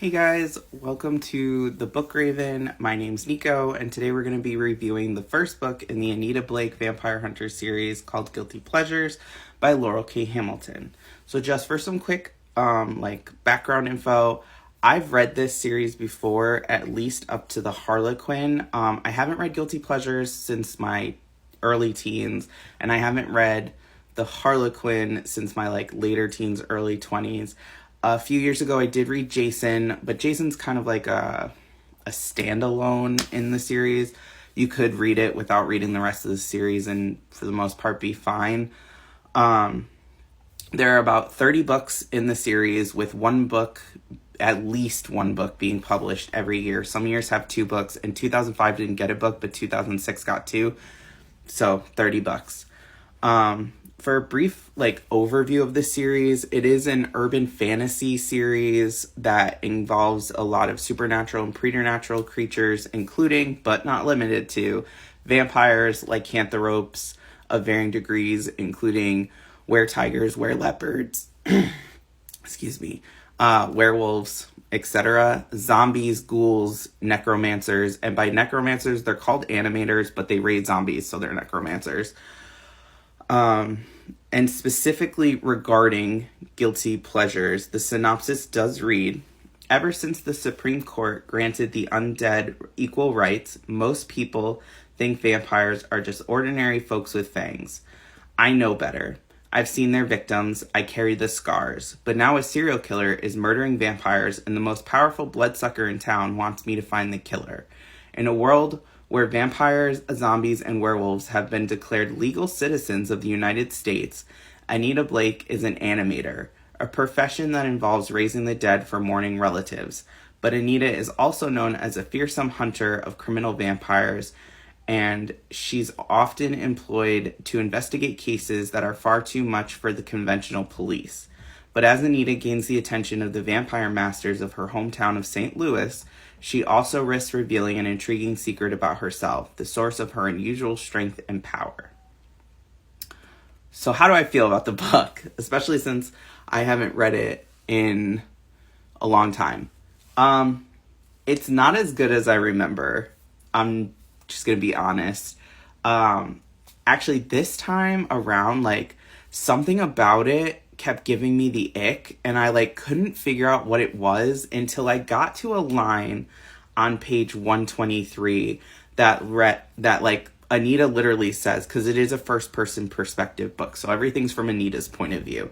Hey guys, welcome to The Book Raven. My name's Nico, and today we're going to be reviewing the first book in the Anita Blake Vampire Hunter series called Guilty Pleasures by Laurell K Hamilton. So just for some quick background info, I've read this series before, at least up to the Harlequin. I haven't read Guilty Pleasures since my early teens, and I haven't read the Harlequin since my later teens, early 20s. A few years ago, I did read Jason, but Jason's kind of like a standalone in the series. You could read it without reading the rest of the series and, for the most part, be fine. There are about 30 books in the series, with at least one book being published every year. Some years have 2 books, and 2005 didn't get a book, but 2006 got 2. So, 30 books. For a brief overview of the series, it is an urban fantasy series that involves a lot of supernatural and preternatural creatures, including, but not limited to, vampires, lycanthropes of varying degrees, including were-tigers, were-leopards, werewolves, etc., zombies, ghouls, necromancers, and by necromancers, they're called animators, but they raid zombies, so they're necromancers. And specifically regarding Guilty Pleasures, the synopsis does read, ever since the Supreme Court granted the undead equal rights, most people think vampires are just ordinary folks with fangs. I know better. I've seen their victims, I carry the scars, but now a serial killer is murdering vampires and the most powerful bloodsucker in town wants me to find the killer. In a world where vampires, zombies, and werewolves have been declared legal citizens of the United States, Anita Blake is an animator, a profession that involves raising the dead for mourning relatives. But Anita is also known as a fearsome hunter of criminal vampires, and she's often employed to investigate cases that are far too much for the conventional police. But as Anita gains the attention of the vampire masters of her hometown of St. Louis, she also risks revealing an intriguing secret about herself, the source of her unusual strength and power. So how do I feel about the book, especially since I haven't read it in a long time? It's not as good as I remember. I'm just going to be honest. Actually, this time around, something about it kept giving me the ick, and I couldn't figure out what it was until I got to a line on page 123 that Anita literally says, because it is a first person perspective book, so everything's from Anita's point of view.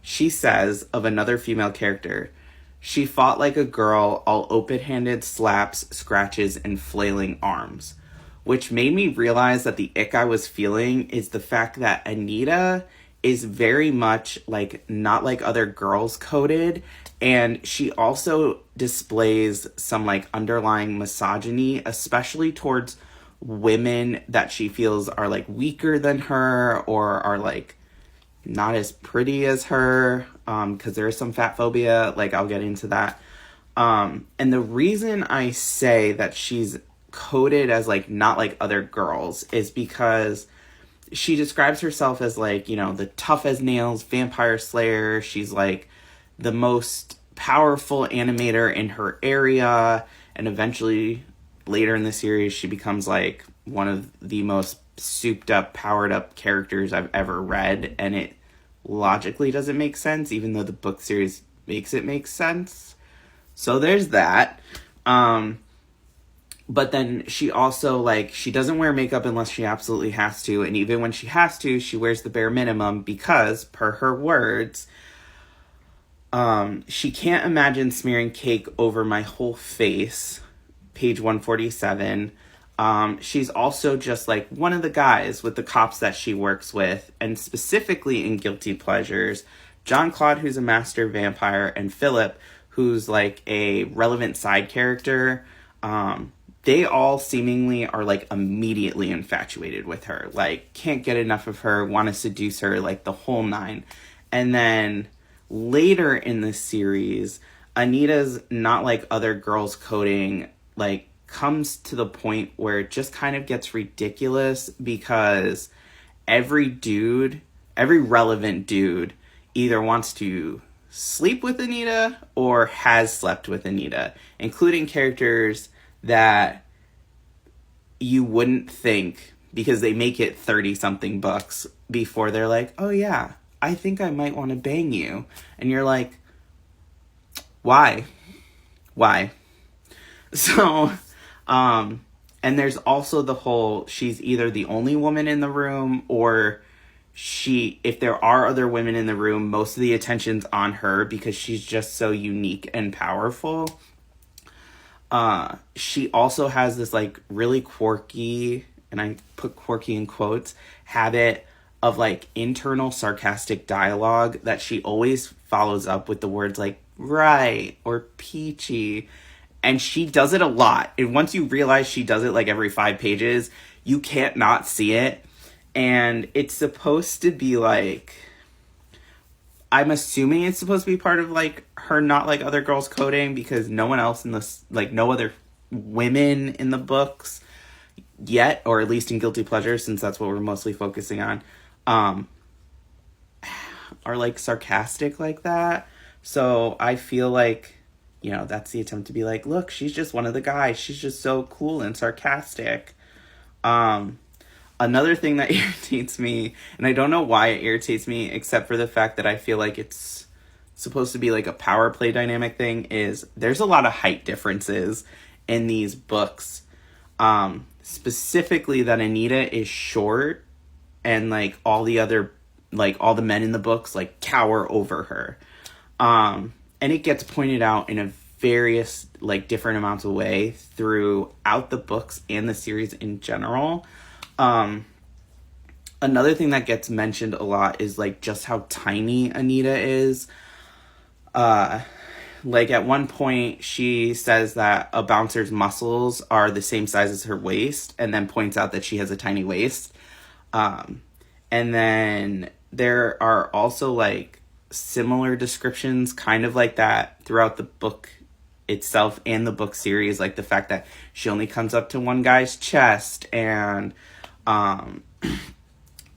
She says of another female character, she fought like a girl, all open-handed slaps, scratches, and flailing arms, which made me realize that the ick I was feeling is the fact that Anita is very much not like other girls coded, and she also displays some underlying misogyny, especially towards women that she feels are weaker than her or are not as pretty as her, because there is some fat phobia. I'll get into that. And the reason I say that she's coded as not like other girls is because she describes herself as the tough as nails vampire slayer. She's the most powerful animator in her area, and eventually later in the series she becomes one of the most souped up, powered up characters I've ever read, and it logically doesn't make sense, even though the book series makes it make sense. So there's that. But then she also, she doesn't wear makeup unless she absolutely has to. And even when she has to, she wears the bare minimum because, per her words, she can't imagine smearing cake over my whole face. Page 147. She's also just one of the guys with the cops that she works with. And specifically in Guilty Pleasures, John Claude, who's a master vampire, and Philip, who's a relevant side character. They all seemingly are immediately infatuated with her, can't get enough of her, want to seduce her, the whole nine. And then later in the series, Anita's not like other girls coding, comes to the point where it just kind of gets ridiculous because every relevant dude either wants to sleep with Anita or has slept with Anita, including characters that you wouldn't think, because they make it 30-something books before they're like, oh yeah, I think I might want to bang you. And you're like, why? Why? So, and there's also the whole, she's either the only woman in the room, or if there are other women in the room, most of the attention's on her because she's just so unique and powerful. She also has this like really quirky, and I put quirky in quotes, habit of like internal sarcastic dialogue that she always follows up with the words like right or peachy. And she does it a lot. And once you realize she does it like every 5 pages, you can't not see it. And it's supposed to be like, I'm assuming it's supposed to be part of like her not like other girls coding, because no one else in this, like no other women in the books yet, or at least in Guilty Pleasure, since that's what we're mostly focusing on, are like sarcastic like that. So I feel like, you know, that's the attempt to be like, look, she's just one of the guys. She's just so cool and sarcastic. Another thing that irritates me, and I don't know why it irritates me, except for the fact that I feel like it's supposed to be like a power play dynamic thing, is there's a lot of height differences in these books. Specifically that Anita is short, and like all the other, like all the men in the books like cower over her. And it gets pointed out in a various like different amounts of way throughout the books and the series in general. Another thing that gets mentioned a lot is like just how tiny Anita is. Like at one point she says that a bouncer's muscles are the same size as her waist, and then points out that she has a tiny waist. And then there are also like similar descriptions kind of like that throughout the book itself and the book series, like the fact that she only comes up to one guy's chest, and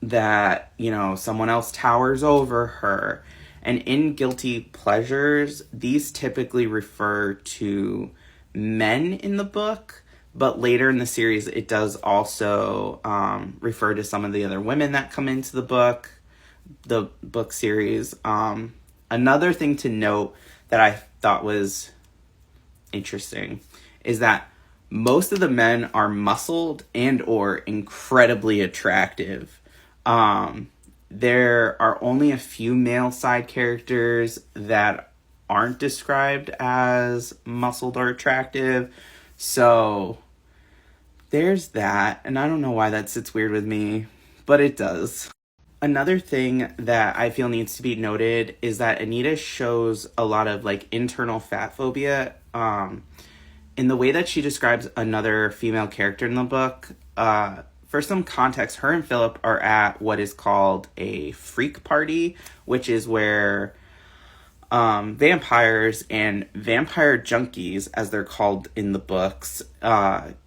that, you know, someone else towers over her. And in Guilty Pleasures, these typically refer to men in the book, but later in the series it does also refer to some of the other women that come into the book series. Another thing to note that I thought was interesting is that most of the men are muscled and or incredibly attractive. There are only a few male side characters that aren't described as muscled or attractive. So there's that. And I don't know why that sits weird with me, but it does. Another thing that I feel needs to be noted is that Anita shows a lot of like internal fat phobia. In the way that she describes another female character in the book. For some context, her and Philip are at what is called a freak party, which is where vampires and vampire junkies, as they're called in the books,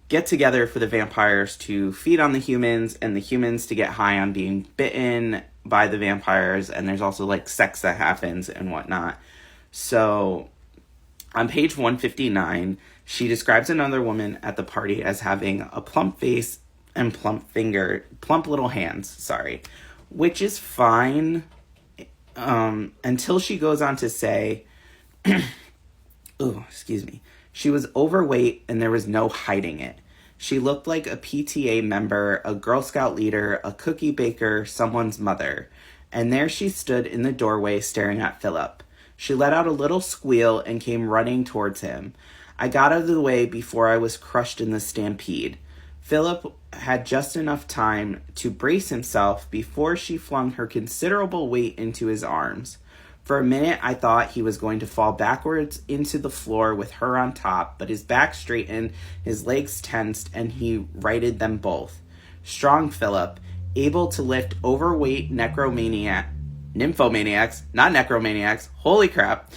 get together for the vampires to feed on the humans, and the humans to get high on being bitten by the vampires. And there's also like sex that happens and whatnot. So on page 159, she describes another woman at the party as having a plump face and plump little hands, which is fine, until she goes on to say, she was overweight and there was no hiding it. She looked like a PTA member, a Girl Scout leader, a cookie baker, someone's mother. And there she stood in the doorway staring at Philip. She let out a little squeal and came running towards him. I got out of the way before I was crushed in the stampede. Philip had just enough time to brace himself before she flung her considerable weight into his arms. For a minute, I thought he was going to fall backwards into the floor with her on top, but his back straightened, his legs tensed, and he righted them both. Strong Philip, able to lift overweight nymphomaniacs, not necromaniacs, holy crap,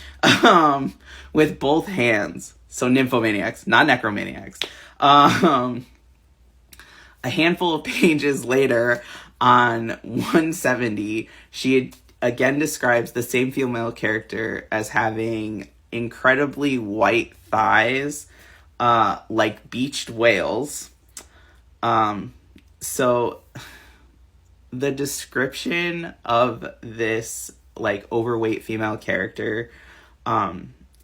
with both hands. So nymphomaniacs, not necromaniacs. A handful of pages later, on 170, she had again describes the same female character as having incredibly white thighs, like beached whales. So the description of this like overweight female character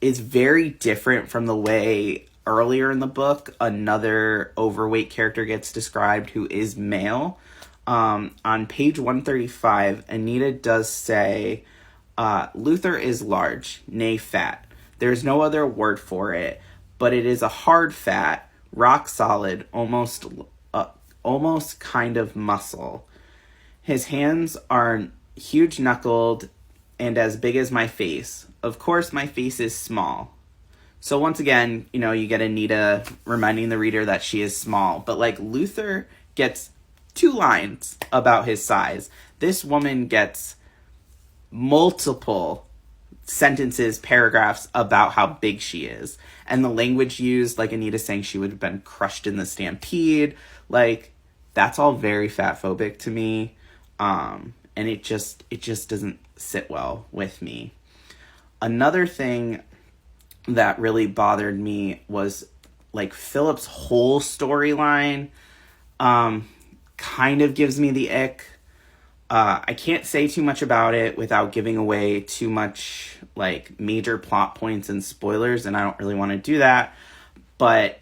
is very different from the way earlier in the book another overweight character gets described who is male. On page 135, Anita does say, Luther is large, nay fat. There's no other word for it, but it is a hard fat, rock solid, almost kind of muscle. His hands are huge knuckled and as big as my face. Of course, my face is small. So once again, you get Anita reminding the reader that she is small. But like Luther gets 2 lines about his size. This woman gets multiple sentences, paragraphs about how big she is. And the language used, like Anita saying she would have been crushed in the stampede. Like, that's all very fatphobic to me. And it just doesn't sit well with me. Another thing that really bothered me was like Philip's whole storyline kind of gives me the ick. I can't say too much about it without giving away too much like major plot points and spoilers, and I don't really want to do that, but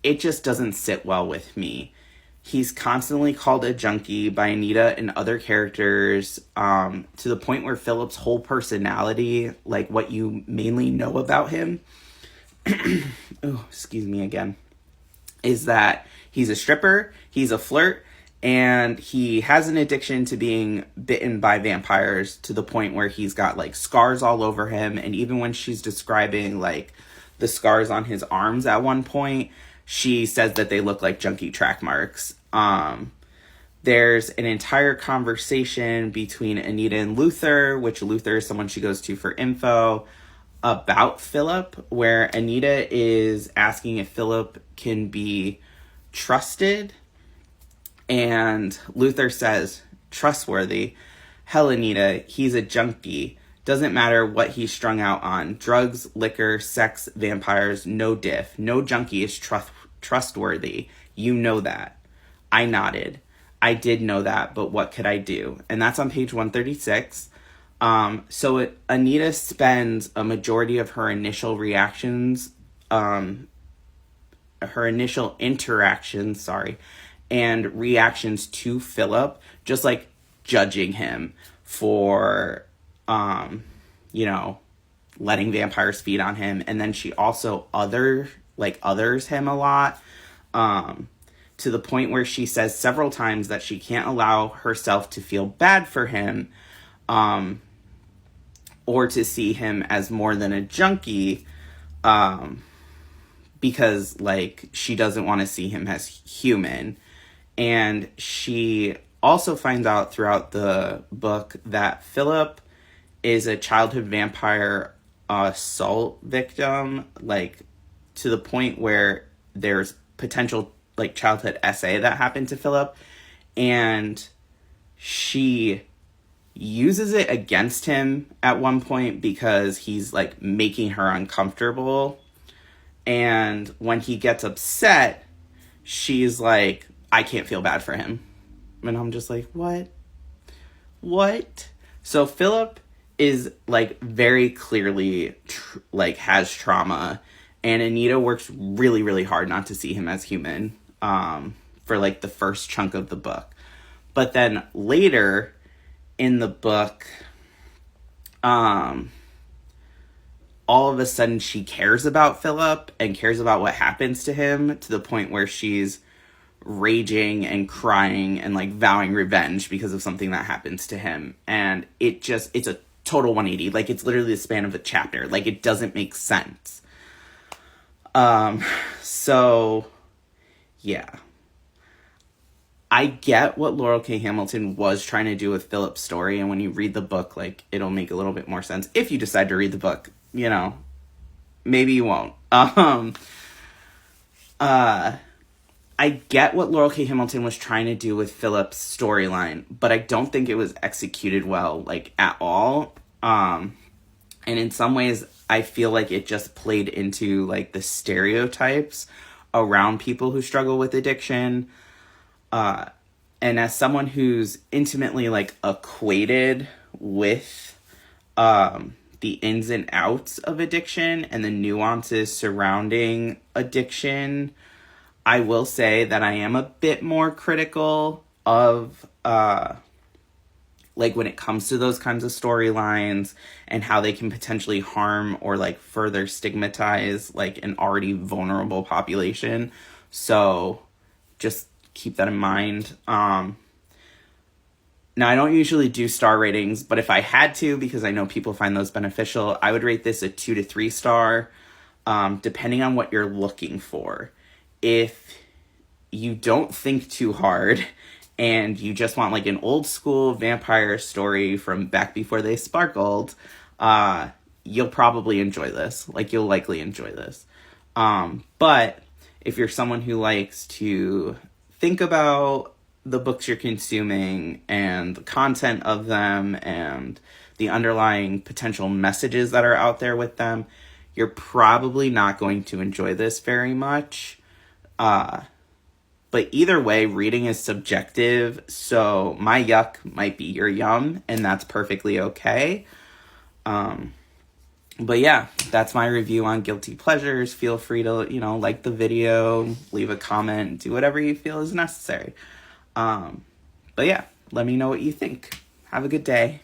it just doesn't sit well with me. He's constantly called a junkie by Anita and other characters, to the point where Philip's whole personality, like what you mainly know about him, oh, excuse me again, is that he's a stripper, he's a flirt, and he has an addiction to being bitten by vampires to the point where he's got like scars all over him. And even when she's describing like the scars on his arms at one point, she says that they look like junkie track marks. There's an entire conversation between Anita and Luther, which Luther is someone she goes to for info, about Philip, where Anita is asking if Philip can be trusted. And Luther says, trustworthy. Hell, Anita, he's a junkie. Doesn't matter what he's strung out on. Drugs, liquor, sex, vampires, no diff. No junkie is trustworthy. You know that. I nodded. I did know that, but what could I do? And that's on page 136. Anita spends a majority of her initial reactions, her initial interactions, and reactions to Philip, just like judging him for, letting vampires feed on him. And then she also others him a lot, to the point where she says several times that she can't allow herself to feel bad for him, or to see him as more than a junkie, because like she doesn't want to see him as human. And she also finds out throughout the book that Philip is a childhood vampire assault victim, like to the point where there's potential like childhood SA that happened to Philip, and she uses it against him at one point because he's like making her uncomfortable. And when he gets upset, she's like, I can't feel bad for him. And I'm just like, what? So Philip is like very clearly has trauma, and Anita works really, really hard not to see him as human, for like the first chunk of the book. But then later in the book, all of a sudden she cares about Philip and cares about what happens to him, to the point where she's raging and crying and like vowing revenge because of something that happens to him. And it's a total 180. Like, it's literally the span of a chapter. Like, it doesn't make sense. So yeah, I get what Laurell K Hamilton was trying to do with Philip's story, and when you read the book, like, it'll make a little bit more sense if you decide to read the book. Maybe you won't. I get what Laurell K Hamilton was trying to do with Philip's storyline, but I don't think it was executed well, like, at all. And in some ways, I feel like it just played into, like, the stereotypes around people who struggle with addiction. And as someone who's intimately, like, acquainted with the ins and outs of addiction and the nuances surrounding addiction, I will say that I am a bit more critical of, like, when it comes to those kinds of storylines and how they can potentially harm or, like, further stigmatize, like, an already vulnerable population. So just keep that in mind. Now, I don't usually do star ratings, but if I had to, because I know people find those beneficial, I would rate this a 2 to 3 star, depending on what you're looking for. If you don't think too hard and you just want, like, an old school vampire story from back before they sparkled, you'll probably enjoy this. Like, you'll likely enjoy this. But if you're someone who likes to think about the books you're consuming and the content of them and the underlying potential messages that are out there with them, you're probably not going to enjoy this very much. But either way, reading is subjective, so my yuck might be your yum, and that's perfectly okay. But yeah, that's my review on Guilty Pleasures. Feel free to, like the video, leave a comment, do whatever you feel is necessary. But yeah, let me know what you think. Have a good day.